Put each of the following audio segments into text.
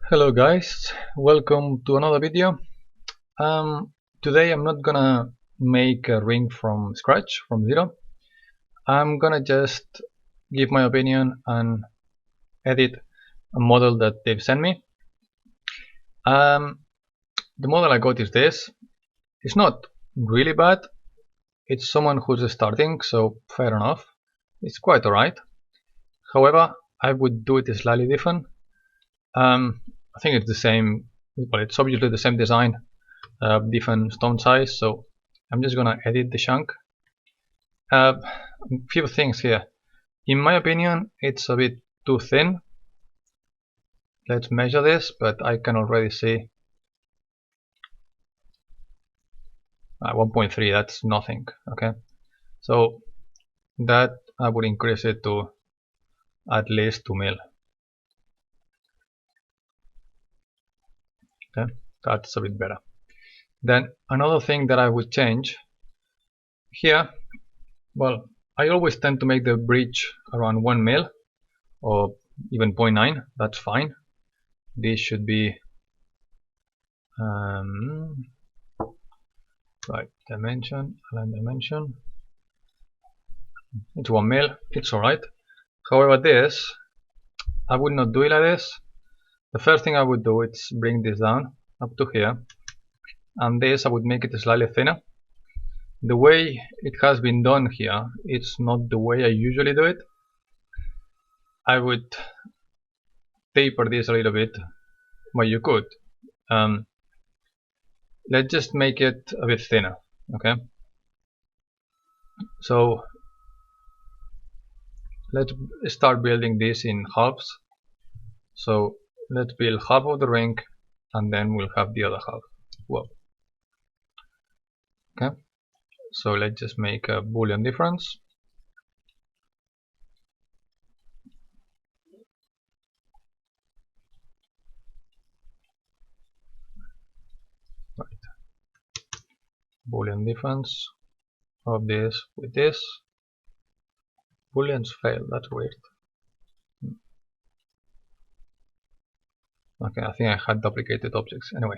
Hello guys, welcome to another video. Today I'm not gonna make a ring from scratch, from zero. I'm gonna just give my opinion and edit a model that they've sent me. The model I got is this. It's not really bad. It's someone who's starting, so fair enough. It's quite alright. However, I would do it slightly different. I think it's the same, well, it's obviously the same design, different stone size, so I'm just gonna edit the chunk. A few things here. In my opinion, it's a bit too thin. Let's measure this, but I can already see 1.3, that's nothing, okay? So that I would increase it to at least 2 mil. Okay, that's a bit better. Then another thing that I would change here, well, I always tend to make the bridge around 1 mil or even 0.9, that's fine. This should be right dimension, align dimension. It's 1 mil, it's alright. However, this I would not do it like this. The first thing I would do is bring this down up to here, and this I would make it slightly thinner. The way it has been done here, it's not the way I usually do it. I would taper this a little bit. Well, you could. Let's just make it a bit thinner, okay? So let's start building this in halves. So let's build half of the ring, and then we'll have the other half. Whoa. Okay, so let's just make a Boolean difference. Right. Boolean difference of this with this. Booleans fail, that's weird. Okay, I think I had duplicated objects. Anyway,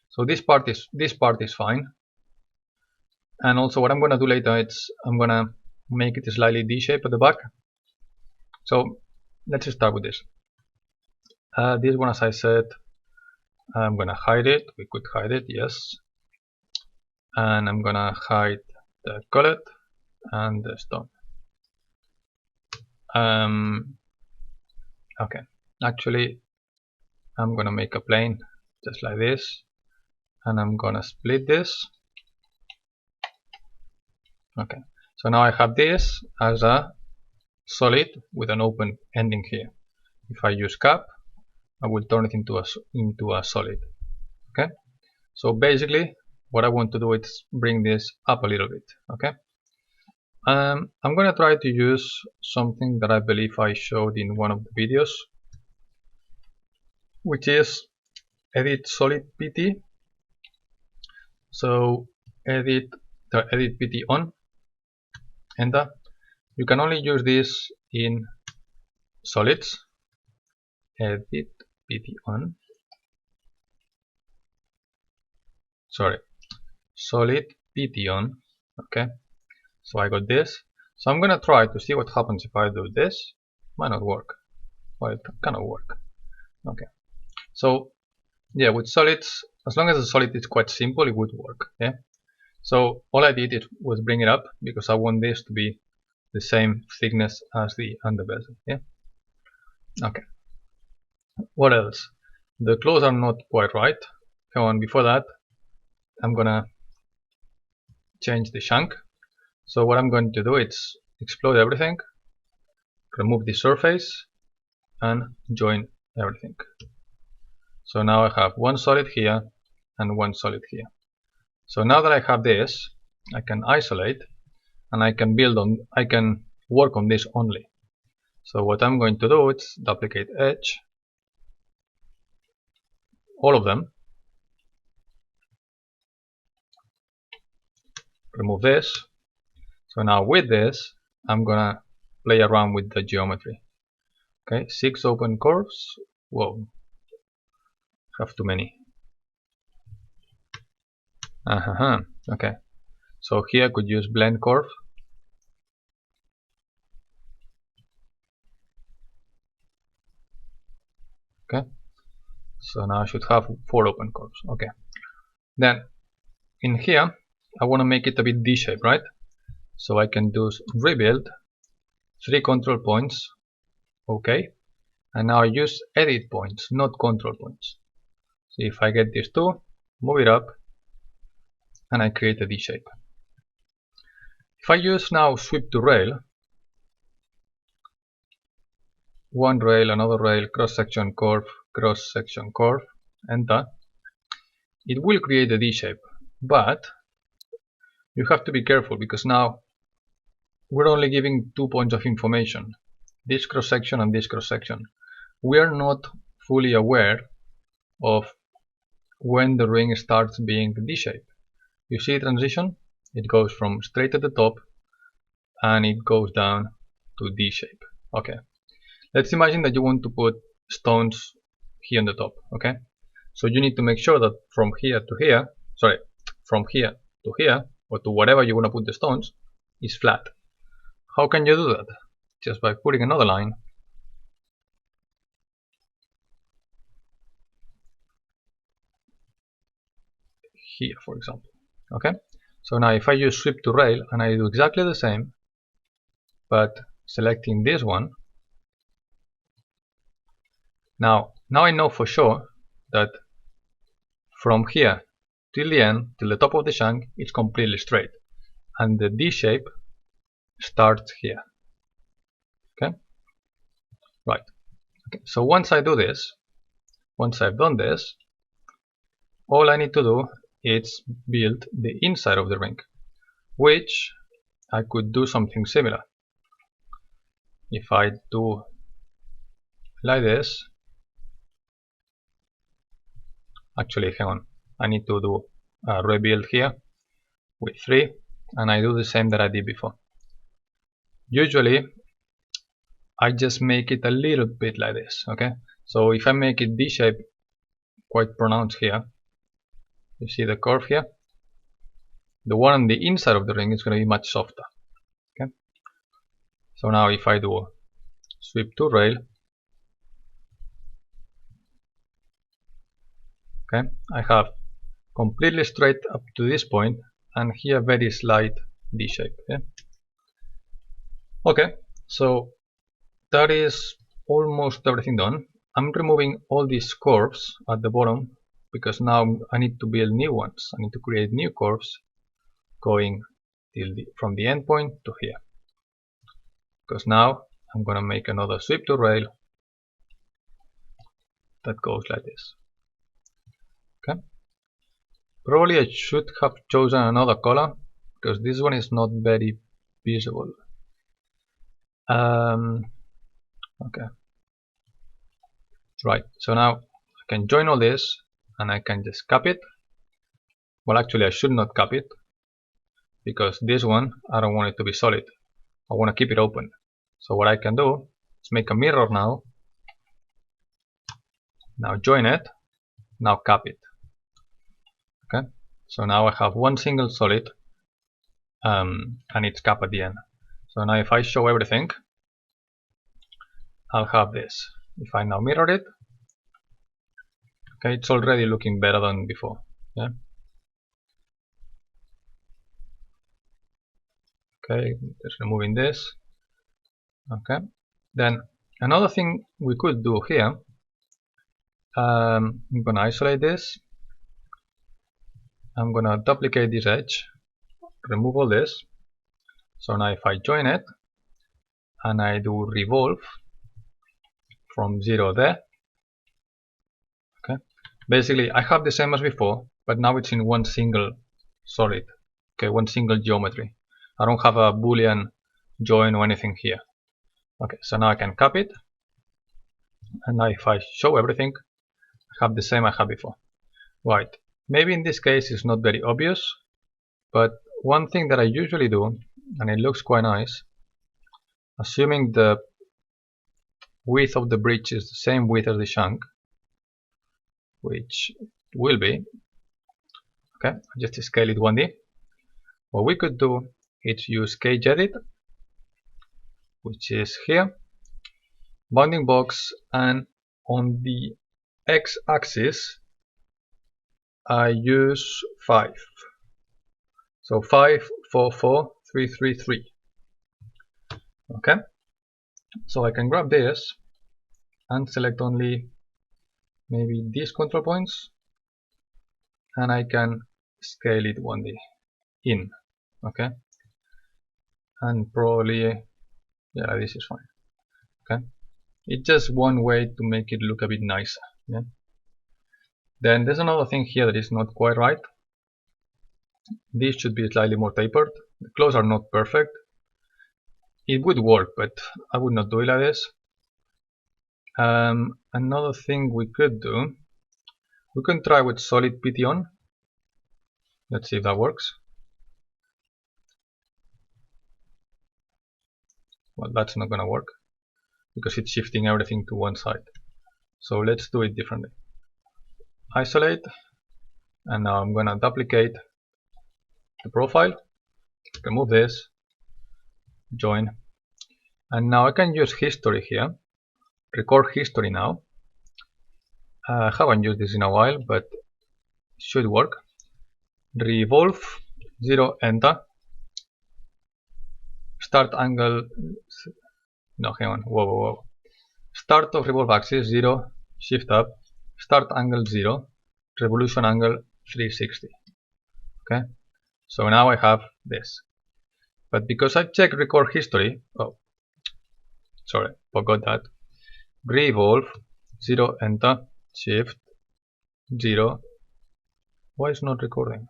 so this part is fine. And also what I'm gonna do later is I'm gonna make it slightly D-shape at the back. So let's just start with this. This one, as I said, I'm gonna hide it. We could hide it, yes. And I'm gonna hide the collet and the stone. Okay, actually I'm gonna make a plane just like this, and I'm gonna split this. Okay, so now I have this as a solid with an open ending here. If I use cap, I will turn it into a solid. Okay, so basically what I want to do is bring this up a little bit. Okay, I'm gonna try to use something that I believe I showed in one of the videos, which is edit solid PT. So edit PT on, enter. You can only use this in solids. Edit PT on. Sorry, solid PT on. Okay, so I got this. So I'm gonna try to see what happens if I do this. Might not work. Well, it cannot work. Okay, so yeah, with solids, as long as the solid is quite simple, it would work. Yeah. So all I did was bring it up because I want this to be the same thickness as the underbezel. Yeah. Okay. What else? The claws are not quite right. Come on, before that, I'm gonna change the chunk. So what I'm going to do is explode everything, remove the surface, and join everything. So now I have one solid here and one solid here. So now that I have this, I can isolate and I can work on this only. So what I'm going to do is duplicate edge, all of them, remove this. So now with this, I'm gonna play around with the geometry. Okay, 6 open curves. Whoa, have too many. Okay, so here I could use blend curve. Okay, so now I should have 4 open curves. Okay, then in here I want to make it a bit D-shaped, right? So I can do rebuild, 3 control points. Okay, and now I use edit points, not control points. So if I get these two, move it up, and I create a D shape. If I use now sweep to rail, one rail, another rail, cross section curve, enter, it will create a D shape. But you have to be careful because now we're only giving 2 points of information, this cross section and this cross section. We are not fully aware of when the ring starts being D-shaped. You see transition? It goes from straight at the top and it goes down to D-shape. Okay, let's imagine that you want to put stones here on the top. Okay, so you need to make sure that from here to here, from here to here, or to whatever you want to put the stones, is flat. How can you do that? Just by putting another line here, for example. Okay, so now if I use sweep to rail and I do exactly the same, but selecting this one, now I know for sure that from here till the end, till the top of the shank, it's completely straight, and the D shape starts here. Okay, right. Okay, so once I do this, once I've done this, all I need to do is build the inside of the ring, which I could do something similar. If I do like this, actually hang on, I need to do a rebuild here with 3, and I do the same that I did before. Usually I just make it a little bit like this. Okay, so if I make it D shape quite pronounced here, you see the curve here, the one on the inside of the ring is going to be much softer. Okay, so now if I do sweep to rail, okay, I have completely straight up to this point, and here very slight D shape. Okay, so that is almost everything done. I'm removing all these curves at the bottom because now I need to build new ones. I need to create new curves going from the endpoint to here, because now I'm gonna make another sweep to rail that goes like this. Okay, probably I should have chosen another color because this one is not very visible. Okay, right, so now I can join all this and I can just cap it. Well, actually I should not cap it because this one I don't want it to be solid. I want to keep it open. So what I can do is make a mirror now. Now join it. Now cap it. Okay, so now I have one single solid and it's capped at the end. So now if I show everything, I'll have this. If I now mirror it, okay, it's already looking better than before. Yeah. Okay, just removing this. Okay, then another thing we could do here, I'm gonna isolate this. I'm gonna duplicate this edge, remove all this. So now if I join it and I do revolve from 0 there, okay, basically I have the same as before, but now it's in one single solid, okay, one single geometry. I don't have a boolean join or anything here. Okay, so now I can cap it, and now if I show everything, I have the same I had before. Right, maybe in this case it's not very obvious, but one thing that I usually do, and it looks quite nice, assuming the width of the bridge is the same width as the shank, which will be, okay, just scale it 1D. What we could do is use cage edit, which is here, bounding box, and on the x-axis I use 5. So 5, 4, 4, 3, 3, 3. Okay, so I can grab this and select only maybe these control points, and I can scale it 1D in. Okay, and probably, yeah, this is fine. Okay, it's just one way to make it look a bit nicer. Yeah. Then there's another thing here that is not quite right. These should be slightly more tapered. The claws are not perfect. It would work, but I would not do it like this. Another thing we could do, we can try with solid pition. Let's see if that works. Well, that's not gonna work because it's shifting everything to one side. So let's do it differently. Isolate, and now I'm gonna duplicate the profile, remove this, join, and now I can use history here, record history now. I haven't used this in a while, but it should work. Revolve 0, enter, start angle, no, hang on, whoa. Start of revolve axis 0, shift up, start angle 0, revolution angle 360. Okay, so now I have this. But because I checked record history, oh, sorry, forgot that. Revolve 0, enter, shift 0. Why is not recording?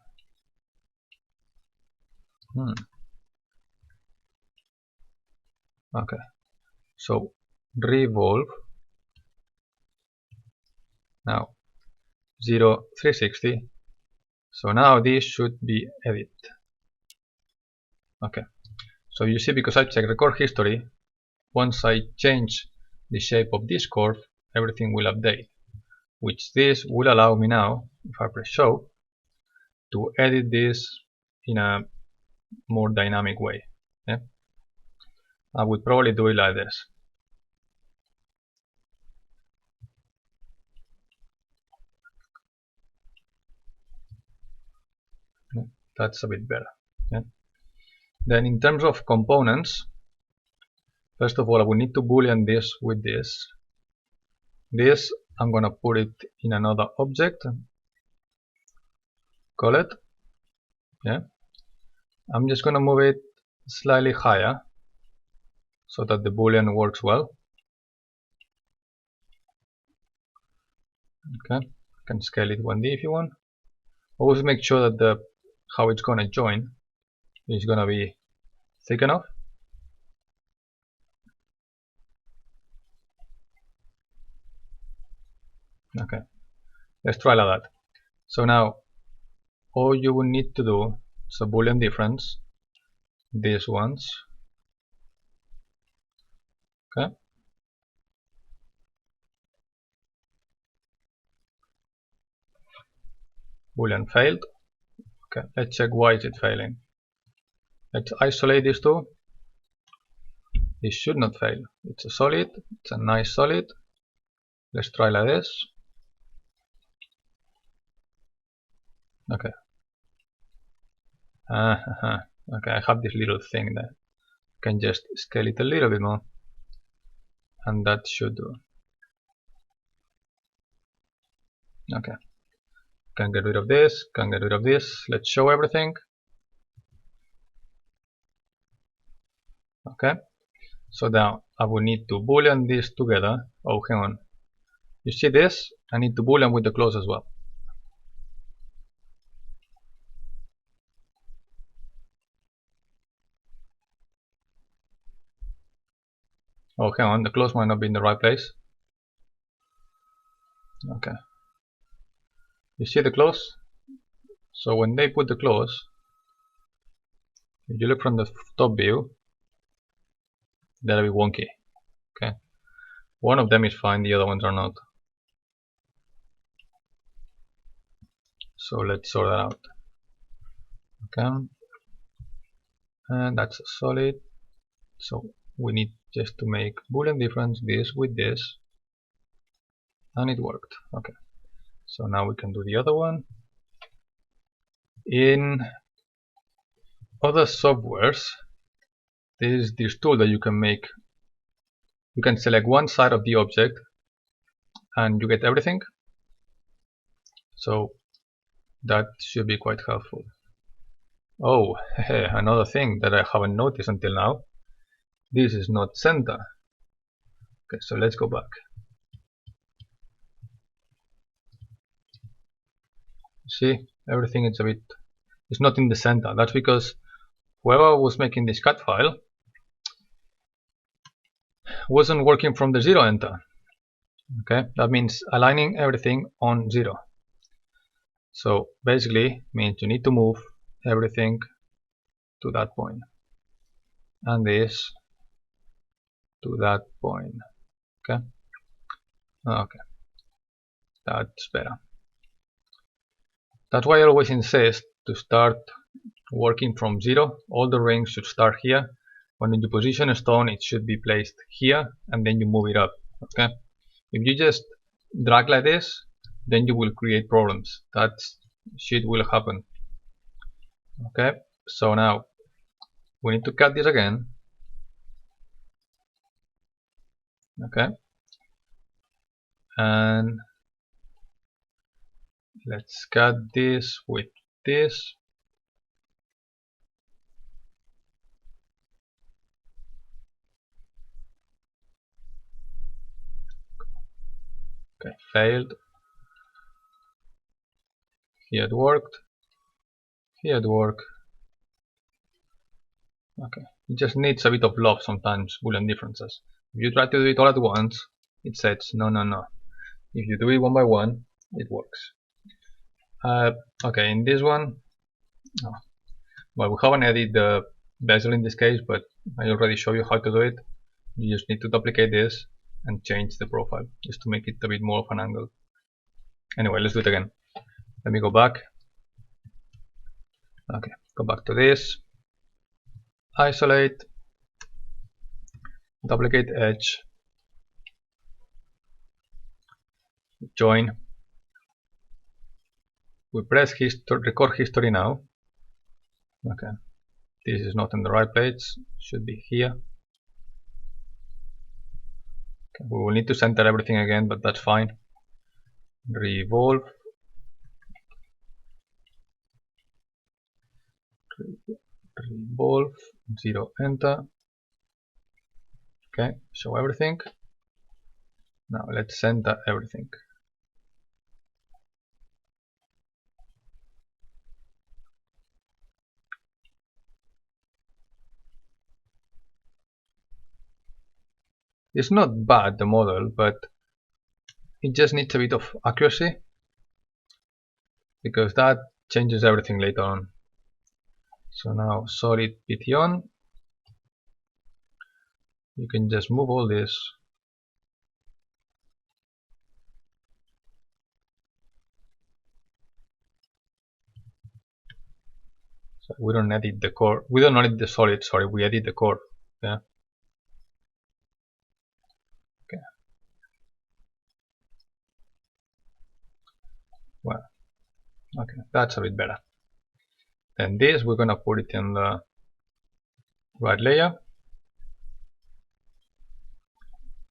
Okay, so revolve now 0, 360. So now this should be edit. Okay, so you see, because I check record history, once I change the shape of this curve, everything will update, which this will allow me now, if I press show, to edit this in a more dynamic way. Yeah? I would probably do it like this. Yeah, that's a bit better. Yeah? Then in terms of components, first of all, I will need to boolean this with this. This, I'm going to put it in another object, call it. Yeah. I'm just going to move it slightly higher so that the boolean works well. Okay, you can scale it 1D if you want. Always make sure that how it's going to join is going to be thick enough. Okay, let's try like that. So now all you will need to do is a boolean difference, these ones. Okay, boolean failed. Okay, let's check why is it failing. Let's isolate these two. This should not fail. It's a solid, it's a nice solid. Let's try like this. Okay. Okay, I have this little thing there. I can just scale it a little bit more, and that should do. Okay. Can get rid of this, can get rid of this. Let's show everything. Okay. So now I will need to boolean this together. Oh, hang on. You see this? I need to boolean with the claws as well. Oh, hang on, the claws might not be in the right place. Okay. You see the claws? So when they put the claws, if you look from the top view, that'll be wonky. Okay. One of them is fine, the other ones are not. So let's sort that out. Okay, and that's a solid. So we need just to make Boolean difference this with this, and it worked. Okay, so now we can do the other one. In other softwares, there's this tool that you can make. You can select one side of the object and you get everything. So that should be quite helpful. Oh, another thing that I haven't noticed until now. This is not center. Okay, so let's go back. See, everything is it's not in the center. That's because whoever was making this cut file wasn't working from the 0 enter. Okay, that means aligning everything on 0. So basically means you need to move everything to that point and this to that point. Okay, that's better. That's why I always insist to start working from 0. All the rings should start here. When you position a stone, it should be placed here and then you move it up. Okay, if you just drag like this, then you will create problems. That shit will happen. Okay, so now we need to cut this again. Okay, and let's cut this with this. Okay, failed. Here it worked. Here it worked. Okay, it just needs a bit of love sometimes, Boolean differences. If you try to do it all at once, it says no, no, no. If you do it one by one, it works. Okay, in this one, well, we haven't added the bezel in this case, but I already showed you how to do it. You just need to duplicate this and change the profile just to make it a bit more of an angle. Anyway, let's do it again. Let me go back. Okay, go back to this. Isolate. Duplicate edge. Join. We press record history now. Okay, this is not in the right place. Should be here. Okay, we will need to center everything again, but that's fine. Revolve. Revolve. 0 enter. Okay, show everything. Now let's center everything. It's not bad, the model, but it just needs a bit of accuracy because that changes everything later on. So now solid PT on. You can just move all this. So we don't edit the core. We don't edit the solid, sorry, we edit the core. Yeah. Okay. Well, okay, that's a bit better. Then this, we're gonna put it in the right layer.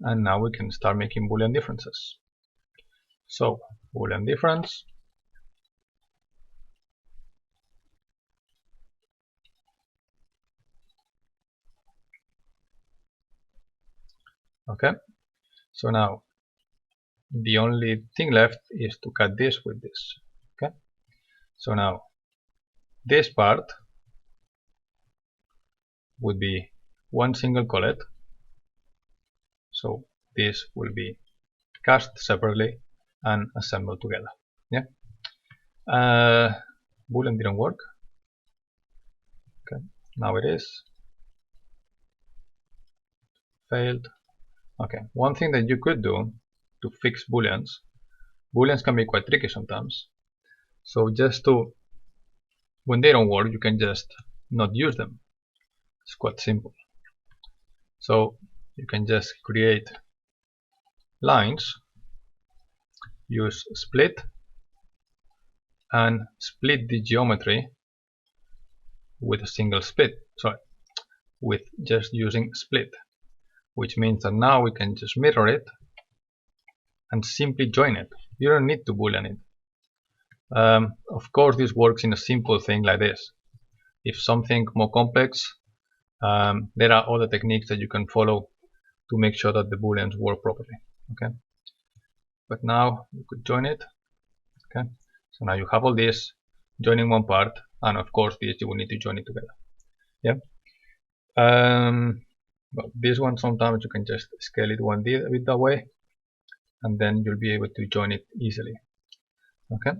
And now we can start making Boolean differences. So, Boolean difference. Okay, so now the only thing left is to cut this with this. Okay, so now this part would be one single collet. So this will be cast separately and assembled together. Yeah. Boolean didn't work. Okay, now it is. Failed. Okay, one thing that you could do to fix booleans can be quite tricky sometimes. So just to, when they don't work, you can just not use them. It's quite simple. So you can just create lines, use split, and split the geometry with a single split. Sorry, with just using split, which means that now we can just mirror it and simply join it. You don't need to boolean it. Of course, this works in a simple thing like this. If something more complex, there are other techniques that you can follow to make sure that the booleans work properly. Okay, but now you could join it. Okay, so now you have all this joining one part, and of course this you will need to join it together. Yeah. Well, this one sometimes you can just scale it one bit that way, and then you'll be able to join it easily. Okay.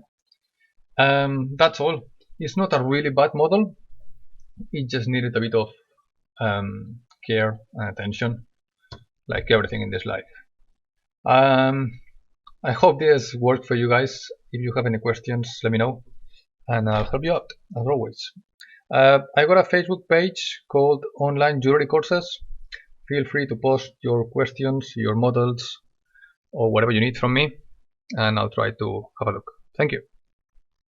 That's all. It's not a really bad model. It just needed a bit of care and attention, like everything in this life. I hope this worked for you guys. If you have any questions, let me know, and I'll help you out, as always. I got a Facebook page called Online Jewelry Courses. Feel free to post your questions, your models, or whatever you need from me, and I'll try to have a look. Thank you.